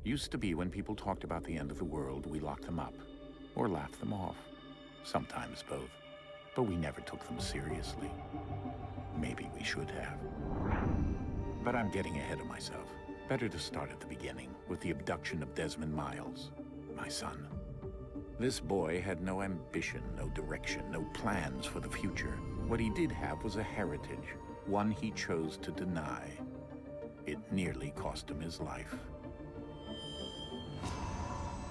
Used to be when people talked about the end of the world, we locked them up, or laughed them off. Sometimes both. But we never took them seriously. Maybe we should have. But I'm getting ahead of myself. Better to start at the beginning, with the abduction of Desmond Miles, my son. This boy had no ambition, no direction, no plans for the future. What he did have was a heritage, one he chose to deny. It nearly cost him his life.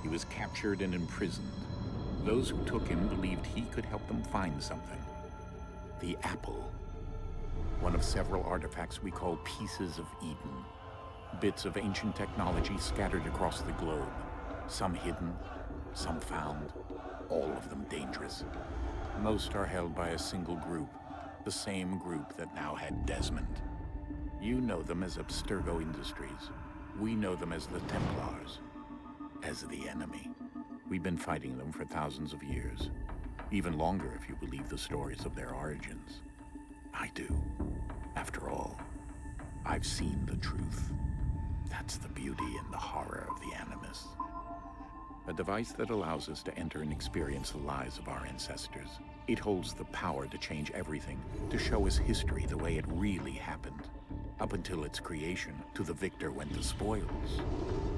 He was captured and imprisoned. Those who took him believed he could help them find something. The apple. One of several artifacts we call pieces of Eden. Bits of ancient technology scattered across the globe. Some hidden, some found, all of them dangerous. Most are held by a single group, the same group that now had Desmond. You know them as Abstergo Industries. We know them as the Templars. As the enemy. We've been fighting them for thousands of years. Even longer if you believe the stories of their origins. I do. After all, I've seen the truth. That's the beauty and the horror of the Animus. A device that allows us to enter and experience the lives of our ancestors. It holds the power to change everything, to show us history the way it really happened. Up until its creation, to the victor went the spoils,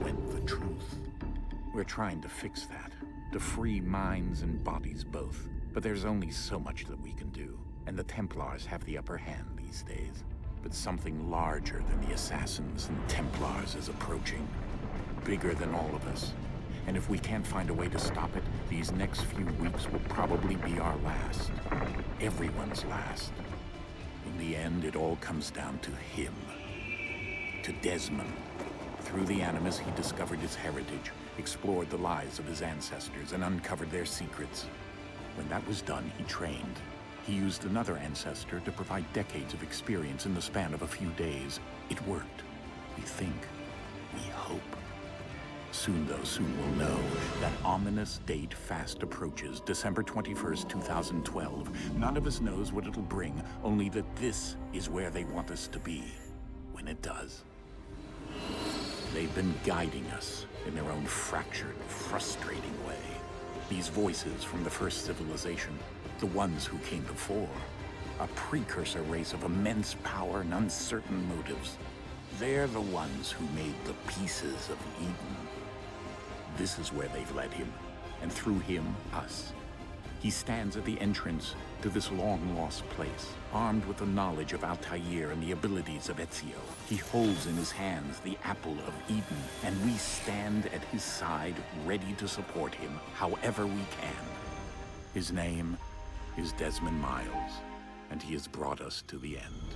went the truth. We're trying to fix that, to free minds and bodies both. But there's only so much that we can do, and the Templars have the upper hand these days. But something larger than the Assassins and Templars is approaching, bigger than all of us. And if we can't find a way to stop it, these next few weeks will probably be our last. Everyone's last. In the end, it all comes down to him. To Desmond. Through the Animus, he discovered his heritage, explored the lives of his ancestors, and uncovered their secrets. When that was done, he trained. He used another ancestor to provide decades of experience in the span of a few days. It worked. We think. We hope. Soon we'll know. That ominous date fast approaches, December 21st, 2012. None of us knows what it'll bring, only that this is where they want us to be, when it does. They've been guiding us in their own fractured, frustrating way. These voices from the first civilization, the ones who came before, a precursor race of immense power and uncertain motives. They're the ones who made the pieces of Eden. This is where they've led him, and through him, us. He stands at the entrance to this long-lost place, armed with the knowledge of Altair and the abilities of Ezio. He holds in his hands the apple of Eden, and we stand at his side, ready to support him however we can. His name is Desmond Miles, and he has brought us to the end.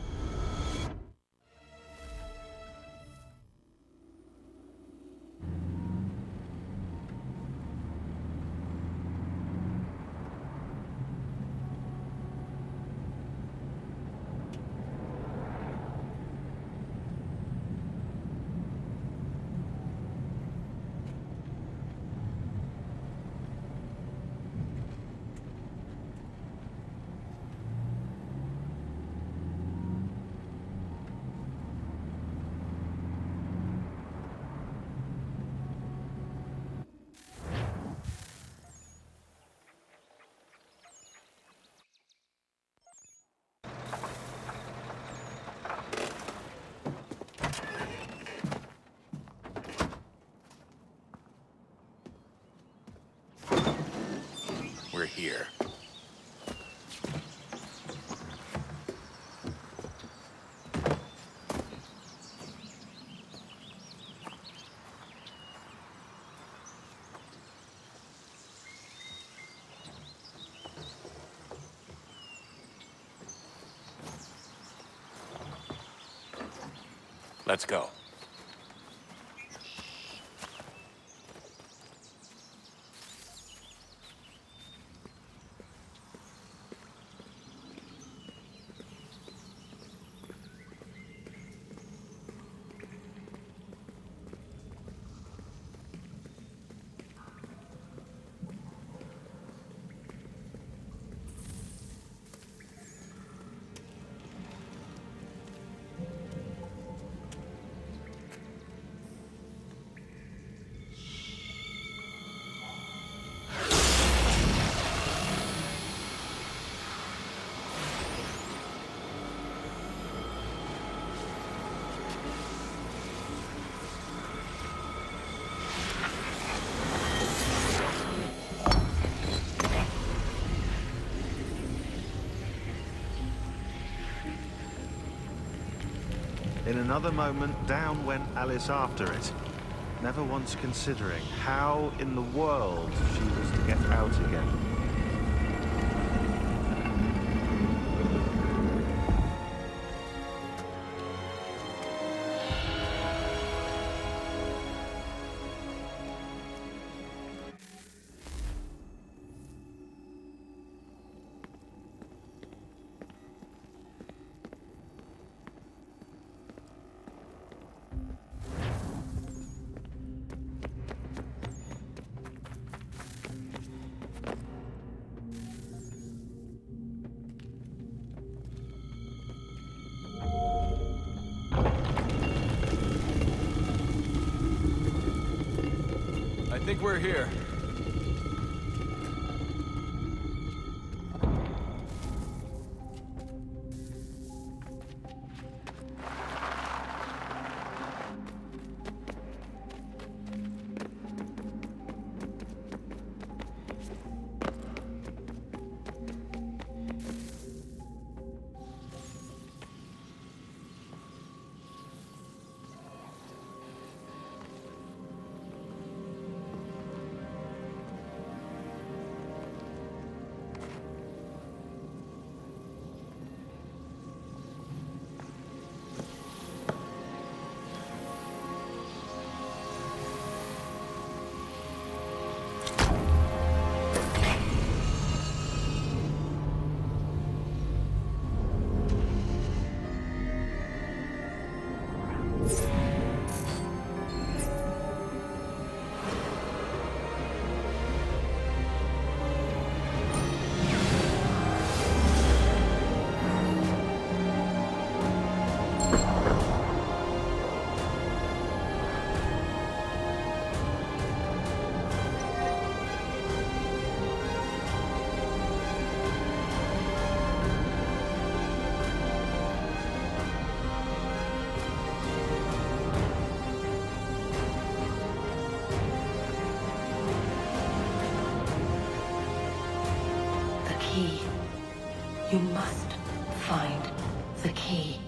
We're here. Let's go. In another moment, down went Alice after it, never once considering how in the world she was to get out again. I think we're here. You must find the key.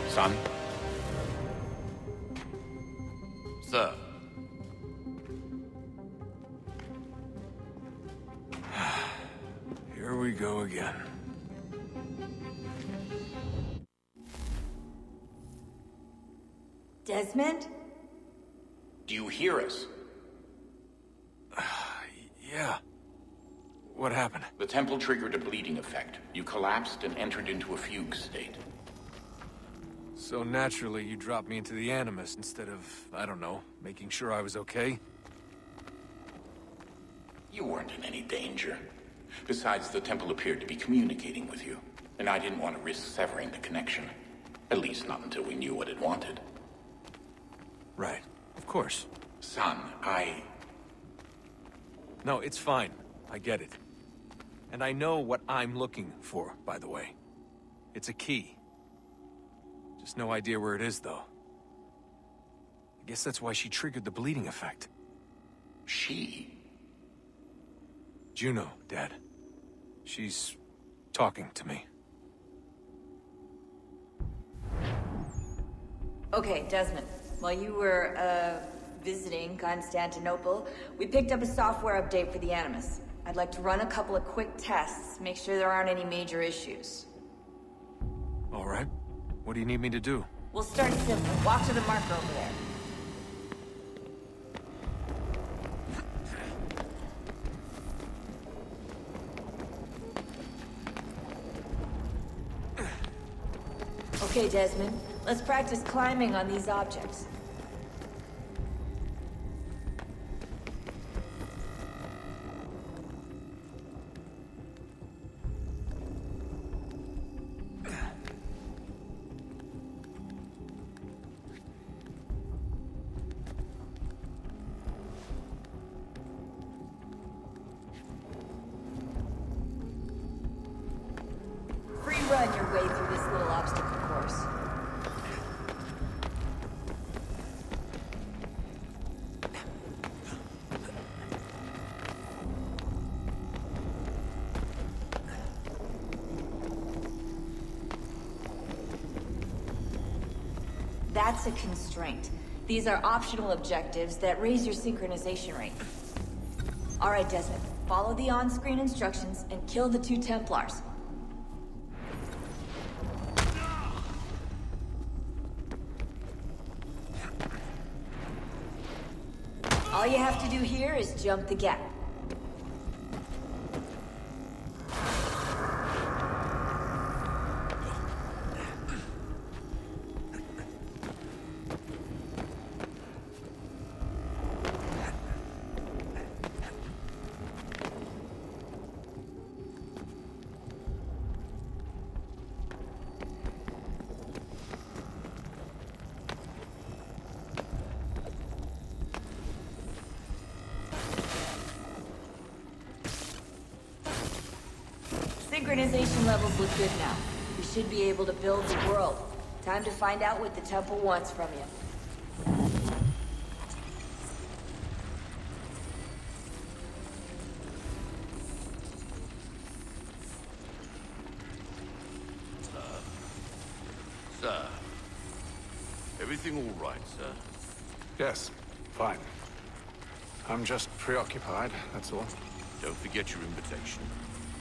Son? Sir. Here we go again. Desmond? Do you hear us? Yeah. What happened? The temple triggered a bleeding effect. You collapsed and entered into a fugue state. So naturally, you dropped me into the Animus instead of, I don't know, making sure I was okay? You weren't in any danger. Besides, the temple appeared to be communicating with you, and I didn't want to risk severing the connection. At least not until we knew what it wanted. Right. Of course. Son, No, it's fine. I get it. And I know what I'm looking for, by the way. It's a key. Just no idea where it is, though. I guess that's why she triggered the bleeding effect. She? Juno, Dad. She's talking to me. Okay, Desmond. While you were, visiting Constantinople, we picked up a software update for the Animus. I'd like to run a couple of quick tests, make sure there aren't any major issues. All right. What do you need me to do? We'll start simple. Walk to the marker over there. Okay, Desmond. Let's practice climbing on these objects. Run your way through this little obstacle course. That's a constraint. These are optional objectives that raise your synchronization rate. Alright, Desmond. Follow the on-screen instructions and kill the 2 Templars. All you have to do here is jump the gap. Synchronization levels look good now. We should be able to build the world. Time to find out what the temple wants from you. Sir. Everything all right, sir? Yes, fine. I'm just preoccupied, that's all. Don't forget your invitation.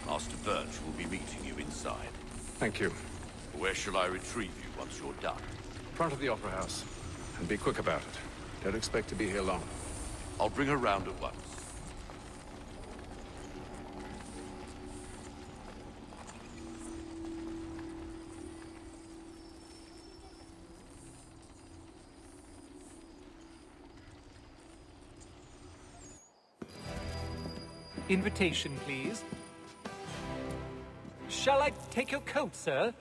Master Birch will be meeting you inside. Thank you. Where shall I retrieve you once you're done? Front of the Opera House. And be quick about it. Don't expect to be here long. I'll bring her round at once. Invitation, please. Shall I take your coat, sir?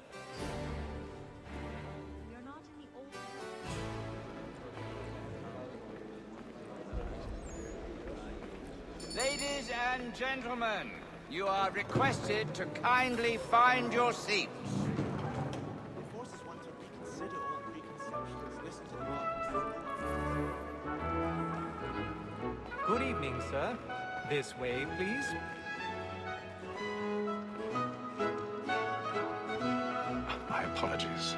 Ladies and gentlemen, you are requested to kindly find your seats. It forces one to reconsider all preconceptions, listen to the arguments. Good evening, sir. This way, please. My apologies.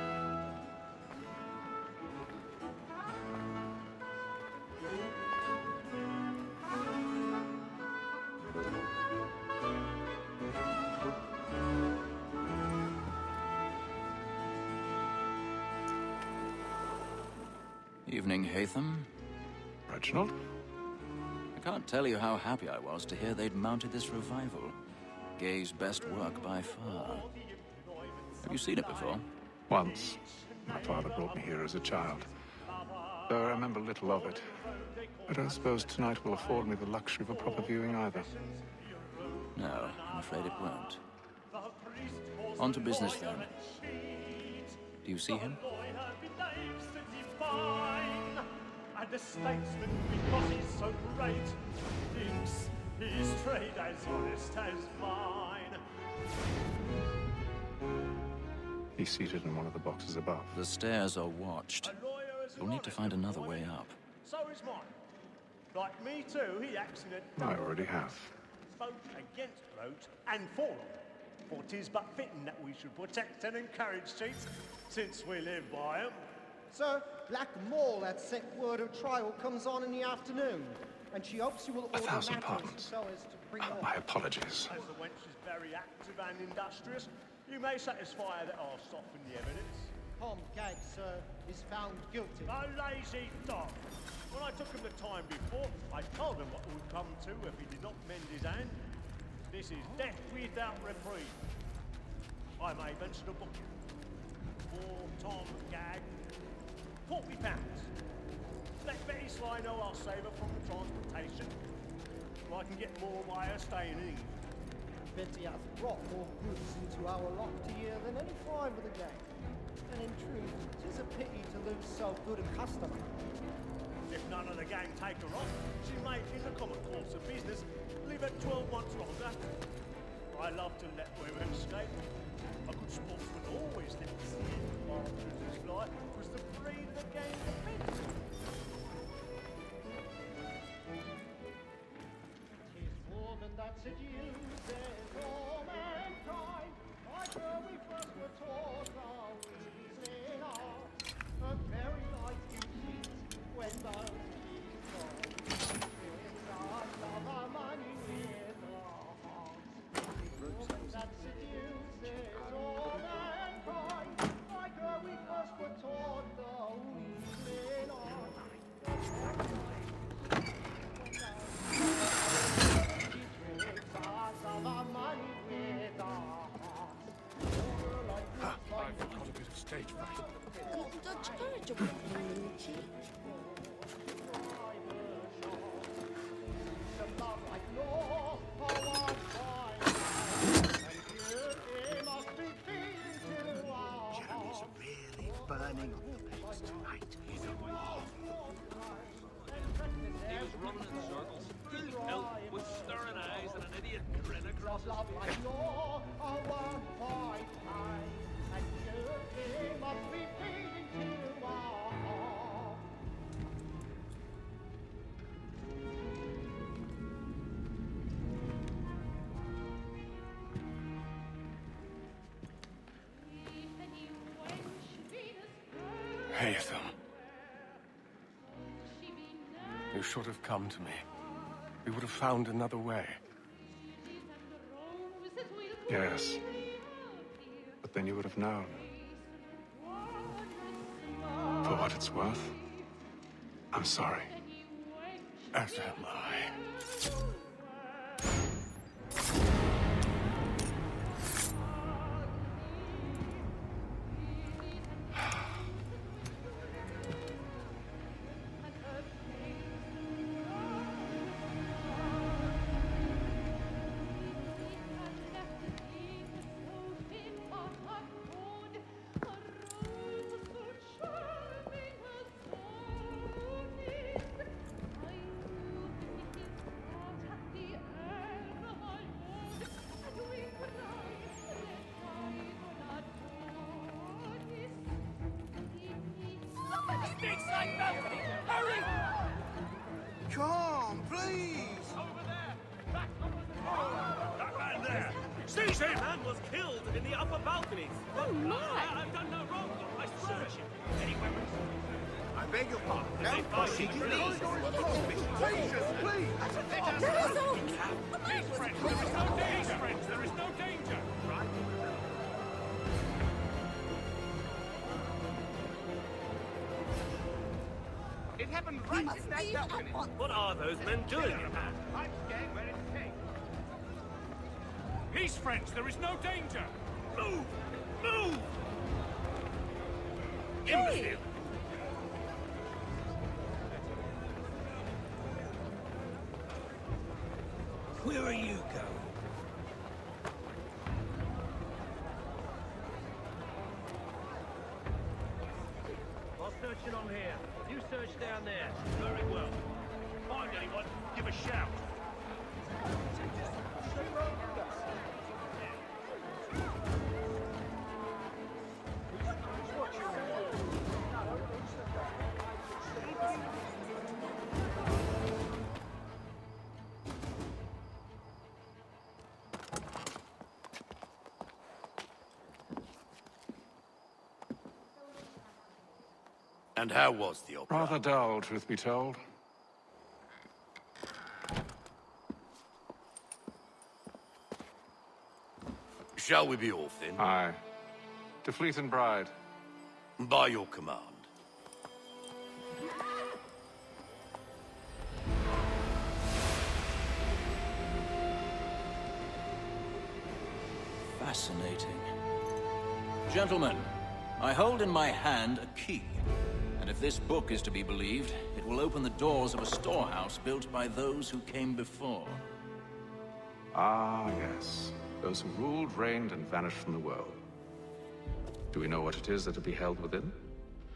Evening, Hatham. Reginald? I can't tell you how happy I was to hear they'd mounted this revival. Gay's best work by far. Have you seen it before? Once. My father brought me here as a child. Though I remember little of it. I don't suppose tonight will afford me the luxury of a proper viewing either. No, I'm afraid it won't. On to business, then. Do you see him? And the statesman, because he's so great, thinks his trade as honest as mine. He's seated in one of the boxes above. The stairs are watched. You'll need to find another way up. So is mine. Like me too, he acts in a... I already have. Spoke against blokes and for them. For 'tis but fitting that we should protect and encourage cheats, since we live by 'em. Sir, Black Mall had sent word of trial comes on in the afternoon, and she hopes you will order 1,000 matters pardons. so as to bring on. My apologies. As the wench is very active and industrious, you may satisfy her that I'll soften the evidence. Tom Gag, sir, is found guilty. A lazy dog! When I took him the time before, I told him what would come to if he did not mend his hand. This is death without reprieve. I may venture to book you. For Tom Gag, £40. Let Betty Sly know I'll save her from the transportation. So I can get more by her staying in. Betty hath brought more goods into our locked year than any five of the gang. And in truth, 'tis a pity to lose so good a customer. If none of the gang take her off, she may, in the common course of business, live at 12 months longer. I love to let women escape. A good sportsman always lets the partners fly, was the breed of the gang defense. 'Tis woman that seduces all mankind. Like her we first were taught our reasoning art. A very Haytham. You should have come to me. We would have found another way. Yes. But then you would have known. For what it's worth, I'm sorry. As am I. Come, please! Over there! Back up! That man there! Seize him! Man was killed in the upper balcony. Oh, my! I've done no wrong. I search him. Any weapons? I beg your pardon. No, Please, please! Please! Peace, friends! There is no danger! Friends, there is no danger! Right? It happened right in that balcony. What are those men doing in there? I'm staying where it's safe. Peace, friends! There is no danger! Move! Move! Imbecile! Where are you going? I'll search it on here. You search down there. Very well. Find anyone, give a shout. And how was the opera? Rather dull, truth be told. Shall we be off then? Aye. To Fleet and Bride. By your command. Fascinating. Gentlemen, I hold in my hand a key. And if this book is to be believed, it will open the doors of a storehouse built by those who came before. Ah, yes. Those who ruled, reigned, and vanished from the world. Do we know what it is that will be held within?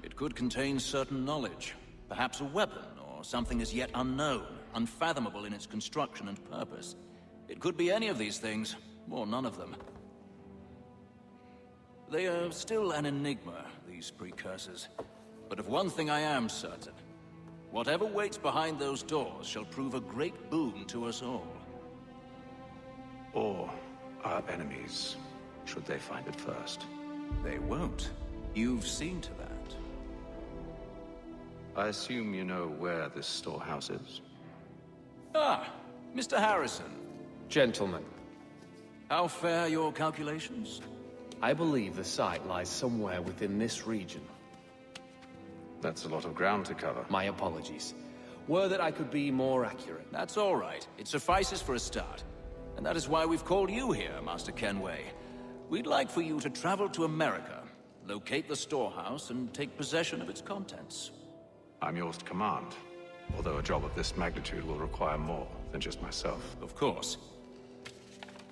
It could contain certain knowledge. Perhaps a weapon, or something as yet unknown, unfathomable in its construction and purpose. It could be any of these things, or none of them. They are still an enigma, these precursors. But of one thing I am certain. Whatever waits behind those doors shall prove a great boon to us all. Or our enemies, should they find it first. They won't. You've seen to that. I assume you know where this storehouse is? Ah, Mr. Harrison. Gentlemen. How fare your calculations? I believe the site lies somewhere within this region. That's a lot of ground to cover. My apologies. Were that I could be more accurate. That's all right. It suffices for a start. And that is why we've called you here, Master Kenway. We'd like for you to travel to America, locate the storehouse, and take possession of its contents. I'm yours to command. Although a job of this magnitude will require more than just myself. Of course.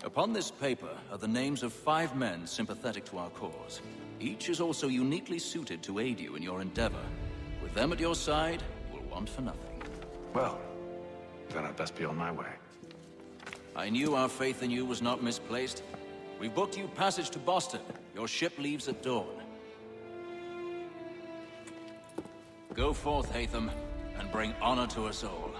Upon this paper are the names of 5 men sympathetic to our cause. Each is also uniquely suited to aid you in your endeavor. With them at your side, you will want for nothing. Well, then I'd best be on my way. I knew our faith in you was not misplaced. We've booked you passage to Boston. Your ship leaves at dawn. Go forth, Haytham, and bring honor to us all.